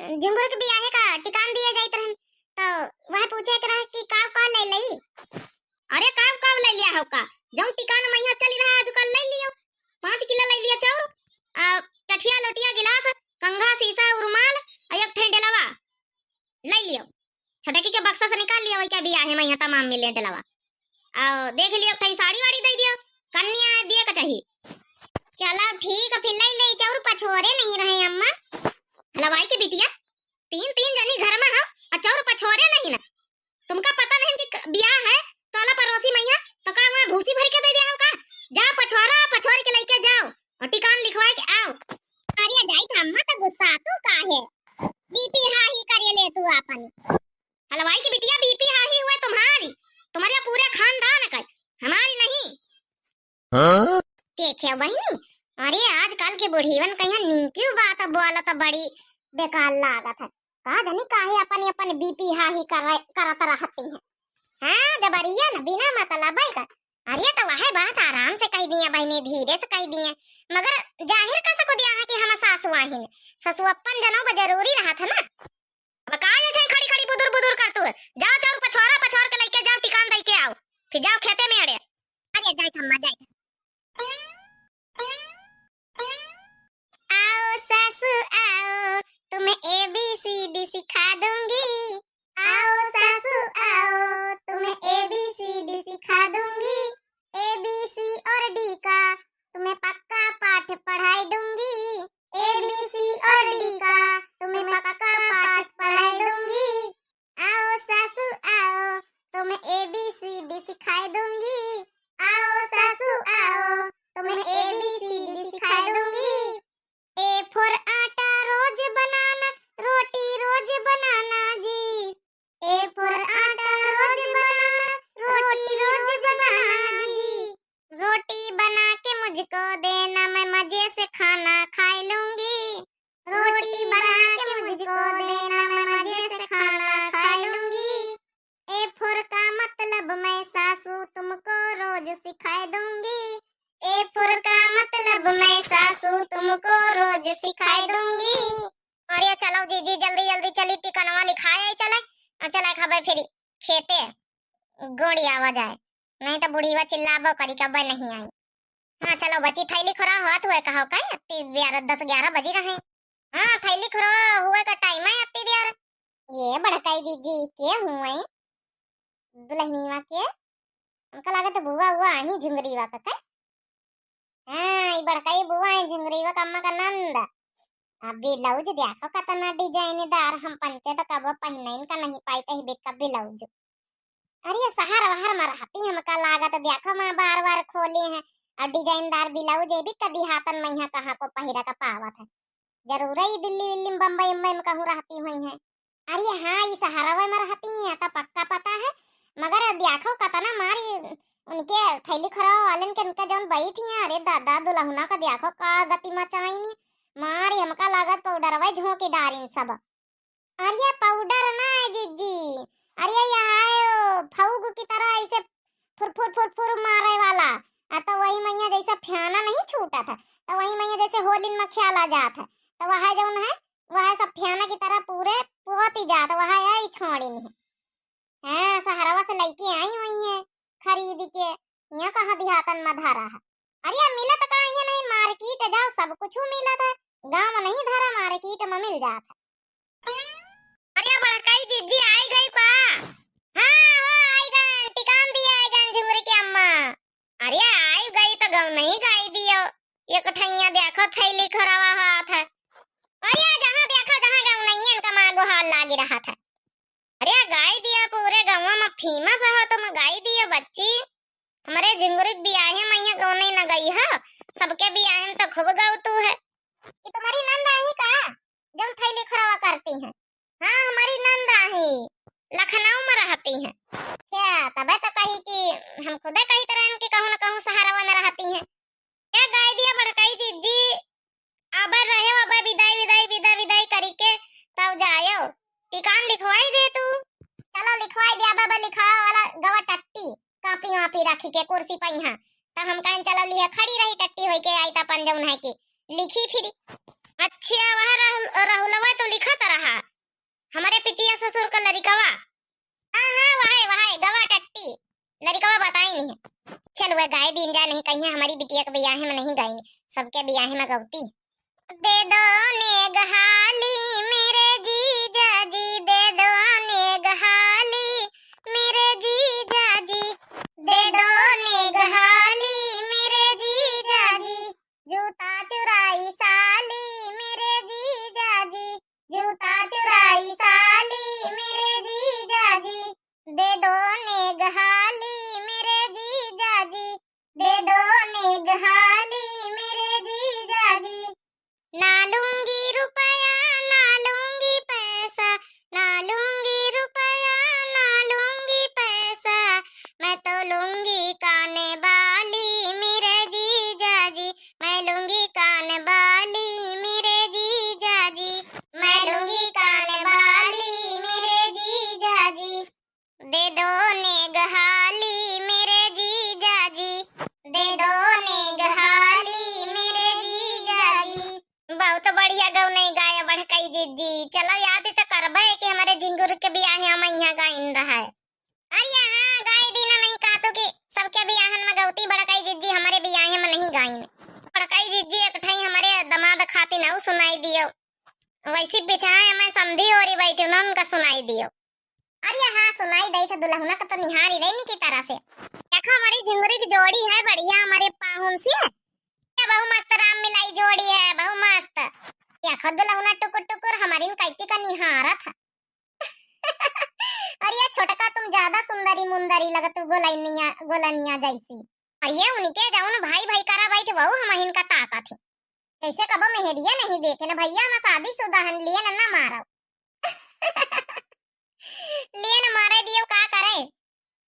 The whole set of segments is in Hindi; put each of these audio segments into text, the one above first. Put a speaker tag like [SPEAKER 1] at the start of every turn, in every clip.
[SPEAKER 1] झिंगुर के बियाहे का टिकान दिए जाइत रहन, तो वह पूछे के रहा कि का ले लई। अरे का ले लिया हो का, जौन टिकान मैया चली रहा आज कल ले लियो। 5 किलो ले लिया चाउर, टठिया लोटिया गिलास कंघा सीसा रुमाल एक ठेंडलवा ले लियो। छटकी के बक्सा से निकाल लियो, क्या बियाहे मैया तमाम मिले डलवा। और देख लियो कहीं साड़ी वाड़ी दे दियो, कन्या दिए का चाहिए। चलो ठीक है, फिर ले चाउर पछोरे नहीं रहे अम्मा। हलवाई की बिटिया 3 जनी घर में हो और चाउर पछोरे नहीं ना। तुमका पता नहीं कि बियाह है तोला परोसी मैया तो का वहां भूसी भर के दे दिया हो का। जाओ पछोर के लेके जाओ और टिकान लिखवा के आओ। अरे जाई था अम्मा, तो गुस्सा तू काहे बीपी हाही करे ले तू अपन। हलवाई की बिटिया बीपी हाही हुआ तुम्हारे पूरे खानदान का, हमारी नहीं। हाँ? देखे बहनी, अरे आजकल के बुढ़ीवन कहीं नीक्यू बात बोला तो बड़ी बेकार लागत है। का जानी काहे अपन बीपी हाही करत रहती है। हाँ जबरिया न बिना मतलब का। अरे तो वह बात आराम से कह दिया बहनी, धीरे से कह दिए, मगर जाहिर कैसे को दिया है कि हम सासु आहिन। ससु अपन जनों पर जरूरी रहा था ना। अब का ये खड़ी बुदुर कर तू, जाओ चाउर पछोर के लेके जाओ, टिकान दे के आओ, फिर जाओ खेते में अड़े। अरे जाई थम्मा जाई। आओ सासू आओ, तुम्हें ABCD सिखा दूंगी। आओ सासू आओ, तुम्हें ABCD सिखा दूंगी। ABC और D का तुम्हें पक्का पाठ पढ़ाई दूंगी। ABC और D का तुम्हें पक्का पाठ पढ़ाई दूंगी। आओ सासू आओ, तुम्हें ABCD सिखा दूंगी। आओ सासू आओ, तुम्हें ABCD सिखा दूंगी। A for आटा रोज बनाना, रोटी रोज बनाना जी। A for आटा रोज बनाना, रोटी रोज बनाना जी। रोटी बना के मुझको देना, मैं मजे से खाना खा लूंगी। रोटी बना के मुझको देना, मैं मजे से खाना खा लूंगी। A for का मतलब मैं सासू तुमको रोज सिखा दूंगी। A for का मतलब मैं सासू तुमको रोज सिखा दूंगी। अरे चलो जीजी जल्दी चली टिकनवा लिखाए चले खबर फिर खेते गोड़ी आवा जाए, नहीं तो बुढ़ीवा चिल्लाबो करी कब नहीं आई। हाँ चलो बची थैली खोरा हाथ हुए कहो का 10-11 बजी रहे। हाँ थैली खोरा हुए का टाइम है अत्ती दियार। ये बड़काई जीजी के हुए दुल्हनीवा के, हमका लगा तो बुआ हुआ ही झुंगरीवा का। हाँ ये बड़काई बुआ है झुंगरीवा का अम्मा का नंद। अभी ब्लाउज देखो कितना डिजाइनदार, हम पंचे तो कब पहने इनका नहीं पाई ही बेका ब्लाउज। अरे सहार वहार मरहती हमका लागत देखो मैं बार खोले हैं और डिजाइनदार ब्लाउज भी कदी हाथन में कहाँ को पहिरा का पावत है। जरूर ही दिल्ली बम्बई में कहूँ रहती हुई है। अरे हाँ ये सहारा में रहती है तो पक्का पता है, मगर देखो कतना मारी उनके थैली खरा वालन के उनका जौन बैठी है। अरे दादा दुल्हना का देखो का गति मचाईनी मारी, हमका लागत पाउडर वे झोंके डारिन सब। अरे पाउडर ना है जीजी, अरे यहाँ फौग की तरह ऐसे फुर मारे वाला। तो वही मैया जैसा फैना नहीं छूटा था, तो वही मैया जैसे होली में ख्याल आ जाता है, तो वह जौन है वह सब फैना की तरह पूरे पोती जाता, वह आई छोड़ी नहीं। हाँ सहारवा से लेके आई हुई है खरीद के, यहाँ कहाँ दिहातन में धरा है। अरे मिलत कहाँ है नहीं, मार्केट जाओ सब कुछ मिलत है, गाँव में नहीं धरा मार्केट में मिल जाता। अरे बड़काई जीजी आई गई का? हाँ वो आई गई, टिकान दिया आई गई झुमरी की अम्मा। अरे आई गई तो गाँव नहीं गाई दियो, एक ठैया देखो थैली खरावा हाथ है। अरे जहाँ देखो जहाँ गाँव नहीं है इनका मागो हाल लागी रहा था। अरे गाय दिया पूरे गाँव में फेमस है, तुम गाय दिया बच्ची। हमारे झिंगुरी बियाहे मैया गाँव नहीं न गई है, सबके बियाहे में तो खूब गाँव तू है। ये तुम्हारी नंद आई का जब थैली खरावा करती है? हाँ हमारी नंद आई, लखनऊ में रहती है। क्या तबे तो कही कि हम खुदे कही तरह कि कहूँ न कहूँ सहारावा में रहती है। क्या गाय दिया बड़काई जीजी अबर रहे हो, अबर विदाई करी के तब जायो टिकान लिखवाई दे तू। चलो लिखवाई दिया बाबा, लिखावा वाला गवा टट्टी कापी वापी रखी के कुर्सी पे यहाँ, तो हम कहीं चलो लिया खड़ी रही टट्टी होई के आई ता पंजौन है की लिखी फिर। अच्छा वह राहुलवा तो लिखा रहा लड़कवा। हाँ हाँ वहां वहां गवा टट्टी लड़कवा बताई नहीं है। चल वह गाय दिन जा नहीं कहीं हमारी बिटिया के ब्याह में नहीं गाएंगे, सबके ब्याह में गौती। दे दो नेग हाली मेरे जीजा जी, दे दो नेग हाली मेरे जीजा जी, दे दो नेग हाली मेरे जीजा जी, जूता चुराई साली मेरे जीजा जी, जूता चुराई साली मेरे जीजा जी, दे दो नेग हाली मेरे जीजा जी, दे दो नेग हाली मेरे जीजा जी। ना लूंगी रुपया ना लूंगी पैसा, ना लूंगी रुपया ना लूंगी पैसा, मैं तो लूंगी काने बाली मेरे जीजा जी, मैं लूंगी काने बाली मेरे जीजा जी, मैं लूंगी काने बाली मेरे जीजा जी, दे दो नेग हाली मेरे जीजा जी, दे दो नेग हाली मेरे जीजा जी। बहुत बढ़िया गौ नहीं गाया बढ़कई जीजी। चलो याद तो करबे कि हमारे झिंगुर के ब्याह हम यहाँ गाइन रहा है। अरे हाँ गाय दीना नहीं कहा तो कि सबके ब्याहन में गौती बढ़कई जीजी हमारे ब्याह में नहीं गाइन। बढ़कई जीजी एक ठई हमारे दमाद खाती ना सुनाई दियो, वैसी बिछाए मैं समझी और बैठे ना उनका सुनाई दियो। अरे हाँ सुनाई दई था दुल्हना का तो निहारी रहनी की तरह से। देखो हमारी झिंगुरी की जोड़ी है बढ़िया हमारे पाहुन से, बहु मस्त राम मिलाई जोड़ी है, बहु मस्त। या खुद लहुना टुकुर टुकुर हमारी कैती का निहारत है। और ये छोटका तुम ज्यादा सुंदरी मुंदरी लगत गोलनिया जैसी। और ये उनके जाऊन भाई भाई करा बैठ बहु हम इनका ताका थी। कैसे कब मेहरिया नहीं देखे ना भैया हम शादी शुदा हन लिए ना मारो। लिए ना मारे दियो का करे,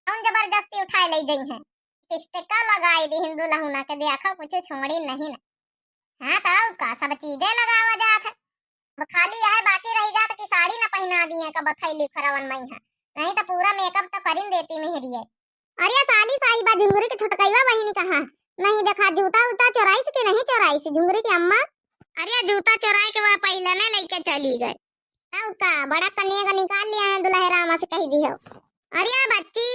[SPEAKER 1] हम जबरदस्ती उठाए ले गई हैं। टिस्टिका लगाई दी हिंदू लहुना के देखा कुछ छोड़ी नहीं ना। हाँ तो का सब चीजें लगावा जात है, अब खाली यह बाकी रह जात कि साड़ी ना पहना दी है कब थैली खरावन मई है, नहीं तो पूरा मेकअप तो करिन देती मेहरी है। अरे साली साहिबा झुंगरी के छुटकैवा बहिनी कहा नहीं देखा जूता उता चोराई से कि नहीं चोराई से झुंगरी की अम्मा। अरे जूता चोराई के वह पहले ना लेके चली गए, तब का बड़ा कन्या का निकाल लिया है दुल्हरामा से कह दी हो। अरे बच्ची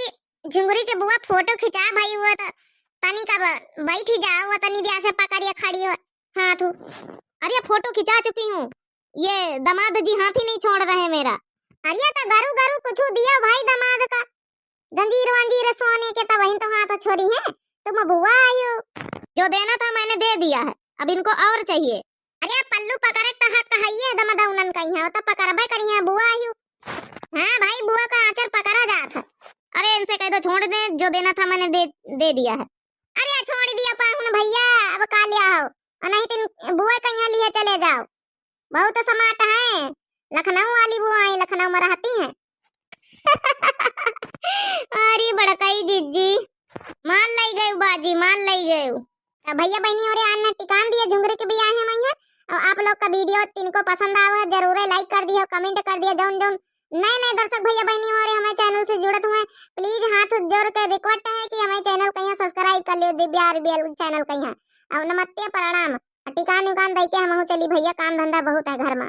[SPEAKER 1] झुंगरी के बुआ फोटो खिंचा भाई हुआ तो तनी का बैठ ही जाओ तनी ब्याह से पकड़िए खड़ी हो हाथ। अरे फोटो खिंचा चुकी हूँ, ये दामाद जी हाथ ही नहीं छोड़ रहे मेरा। अरे तो गरु गरु कुछ दिया भाई दामाद का, जंजीर वंजीर सोने के तो वही तो हाथ छोड़ी है, तुम बुआ आयो। जो देना था मैंने दे दिया है, अब इनको और चाहिए। अरे पल्लू पकड़े तो हक कहिए दमदा उनन कहीं है तो पकड़बे करिए बुआ आयो। हाँ भाई बुआ का आंचल पकड़ा जात है। अरे इनसे कह दो छोड़ दे, जो देना था मैंने दे दिया है। अरे छोड़ दिया पाहुन भैया अब का लिया हो, नहीं तो बुआ कहीं लिए चले जाओ, बहुत समाट है, लखनऊ वाली बुआ लखनऊ में रहती हैं। अरे बड़काई जीजी मान लाई गए बाजी मान लाई गए। भैया बहनी और अन्ना टिकान दिए झुंगरी के ब्याह है मैया। और आप लोग का वीडियो तिनको पसंद आवे जरूर लाइक कर दियो कमेंट कर दियो। जौन जौन नए नए दर्शक भैया बहनी हो रहे हमारे चैनल से जुड़े हुए प्लीज हाथ जोड़ के रिक्वेस्ट है कि हमारे चैनल को यहाँ सब्सक्राइब कर लियो दिव्या आरबीएल चैनल को यहाँ। अब नमस्ते प्रणाम टिकान उकान दई के हम चली भैया काम धंधा बहुत है घर में।